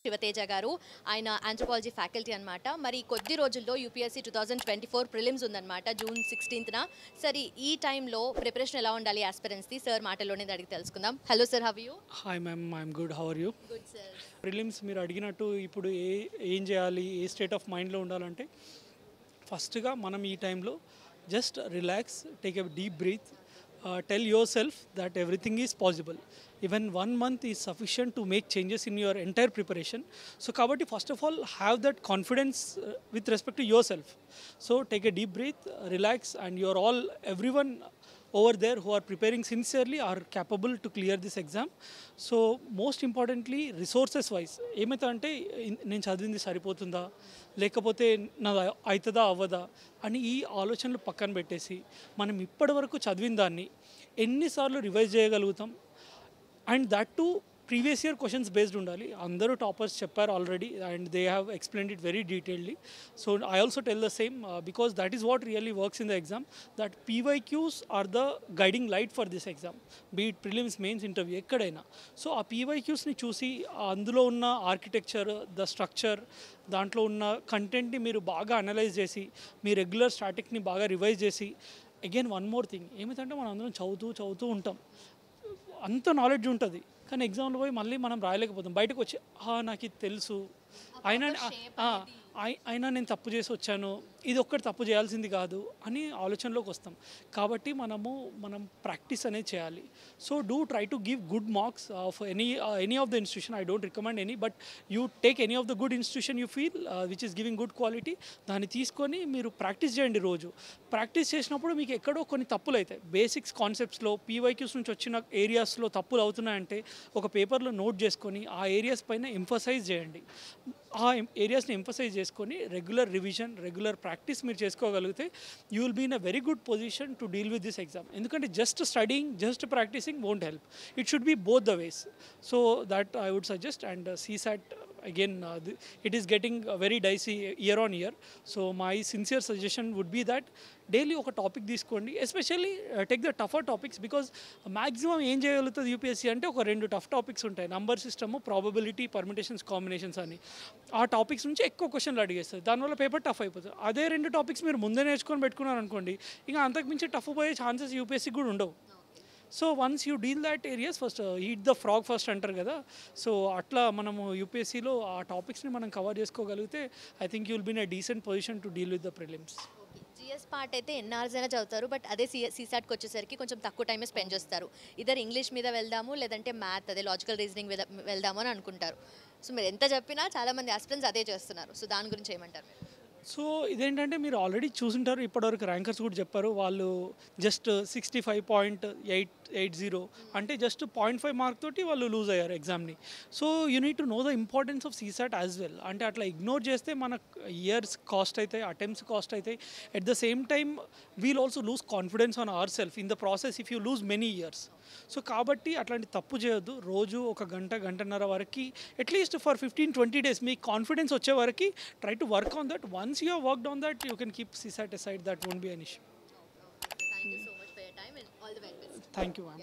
శివతేజ గారు ఆయన anthropology faculty అనమాట. మరి కొద్ది రోజుల్లో యూపీఎస్సీ 2024 ప్రిలిమ్స్ ఉందన్నమాట జూన్ 16న. సరే ఈ టైంలో ప్రిపరేషన్ ఎలా ఉండాలి ఆస్పిరెంట్స్ది సార్ మాటల్లోనే అడిగి తెలుసుకుందాం. Hello sir, how are you? Hi ma'am, I'm good. How are you? Good sir. Prelims మీరు అడిగినట్టు ఇప్పుడు ఏం చేయాలి, ఏ స్టేట్ ఆఫ్ మైండ్లో ఉండాలంటే ఫస్ట్గా మనం ఈ టైంలో just relax, take a deep breath, tell yourself that everything is possible. Even 1 month is sufficient to make changes in your entire preparation. So kabatti first of all have that confidence with respect to yourself. So take a deep breath, relax, and you're all everyone over there who are preparing sincerely are capable to clear this exam. So most importantly resources wise ఏమైతే అంటే నేను చదివింది సరిపోతుందా లేకపోతే నా అవుతుందా అవ్వదా అని ఈ ఆలోచనలు పక్కన పెట్టేసి మనం ఇప్పటివరకు చదివిన దాన్ని ఎన్నిసార్లు రివైజ్ చేయగలుగుతాం, and that to previous year questions based ఉండాలి. అందరూ టాపర్స్ చెప్పారు already and they have explained it very detailedly. So I also tell the same because that is what really works in the exam. That PYQs are the guiding light for this exam, be it prelims, mains, interview ఎక్కడైనా. So ఆ పీవైక్యూస్ని చూసి అందులో ఉన్న architecture, the structure, దాంట్లో ఉన్న కంటెంట్ని మీరు బాగా అనలైజ్ చేసి మీ రెగ్యులర్ స్టాటిక్ని బాగా రివైజ్ చేసి, అగైన్ వన్ మోర్ థింగ్ ఏమిటంటే మనం అందరం చదువుతూ ఉంటాం, అంత నాలెడ్జ్ ఉంటుంది, కానీ ఎగ్జామ్లో పోయి మళ్ళీ మనం రాయలేకపోతాం. బయటకు వచ్చి నాకు ఇది తెలుసు, అయినా నేను తప్పు చేసి వచ్చాను, ఇది ఒక్కటి తప్పు చేయాల్సింది కాదు అని ఆలోచనలోకి వస్తాం. కాబట్టి మనం ప్రాక్టీస్ అనేది చేయాలి. So do try to give good marks of any of the institution. I don't recommend any, but you take any of the good institution you feel which is giving good quality. దాన్ని తీసుకొని మీరు practice చేయండి. రోజు practice చేసినప్పుడు మీకు ఎక్కడో కొన్ని తప్పులు అవుతాయి. బేసిక్స్ కాన్సెప్ట్స్లో పీవైక్యూస్ నుంచి వచ్చిన ఏరియాస్లో తప్పులు అవుతున్నాయంటే ఒక పేపర్లో నోట్ చేసుకొని ఆ ఏరియాస్ పైన ఎంఫసైజ్ చేయండి. ఆ ఏరియాస్ని ఎంఫసైజ్ చేసుకొని రెగ్యులర్ రివిజన్, రెగ్యులర్ ప్రాక్టీస్ మీరు చేసుకోగలిగితే you will be in a very good position to deal with this exam. ఎందుకంటే just studying, just practising won't help. It should be both the ways. So that I would suggest. And CSAT again it is getting very dicey year on year. So my sincere suggestion would be that daily oka topic తీసుకోండి. Especially take the టఫర్ topics, because maximum ఏం చేయగలుగుతుంది UPSC అంటే ఒక 2 tough topics ఉంటాయి, number system, probability, permutations, combinations అని. ఆ topics నుంచి ఎక్కువ క్వశ్చన్లు అడిగేస్తుంది, దానివల్ల పేపర్ టఫ్ అయిపోతుంది. అదే 2 టాపిక్స్ మీరు ముందే నేర్చుకొని పెట్టుకున్నారు అనుకోండి, ఇంకా అంతకుమించి టఫ్ పోయే ఛాన్సెస్ యూపీఎస్సీ కూడా ఉండవు. So once you deal that areas first, eat the frog first అంటారు కదా. సో అట్లా మనము యూపీఎస్సీలో ఆ టాపిక్స్ని మనం కవర్ చేసుకోగలిగితే I think you will be in a decent position to deal with the prelims. GS part అయితే ఎన్ని అవర్స్ అయినా చదువుతారు, బట్ అదే CSATకి వచ్చేసరికి కొంచెం తక్కువ టైమే స్పెండ్ చేస్తారు. ఇద్దరు ఇంగ్లీష్ మీద వెళ్దాము, లేదంటే మ్యాథ్, అదే లాజికల్ రీజనింగ్ మీద వెళ్దాము అని అనుకుంటారు. సో మీరు ఎంత చెప్పినా చాలామంది ఆస్పిరెంట్స్ అదే చేస్తున్నారు. సో దాని గురించి ఏమంటారు మీరు? సో ఇదేంటంటే మీరు ఆల్రెడీ చూసుంటారు, ఇప్పటివరకు ర్యాంకర్స్ కూడా చెప్పారు, వాళ్ళు జస్ట్ 65.880 అంటే జస్ట్ 0.5 మార్క్ తోటి వాళ్ళు లూజ్ అయ్యారు ఎగ్జామ్ని. So you need to know the importance of CSAT as well. అంటే అట్లా ఇగ్నోర్ చేస్తే మన ఇయర్స్ కాస్ట్ అవుతాయి, అటెంప్ట్స్ కాస్ట్ అవుతాయి. At the same time we'll also lose confidence on our self in the process if you lose many years. So కాబట్టి అట్లాంటి తప్పు చేయొద్దు. రోజు ఒక గంటన్నర వరకు అట్లీస్ట్ ఫర్ 15-20 days మీ కాన్ఫిడెన్స్ వచ్చే వరకు try to work on that. Once you have worked on that you can keep CSAT aside. That won't be an issue. Thank you so much for your time and all the very best. Thank you, ma'am.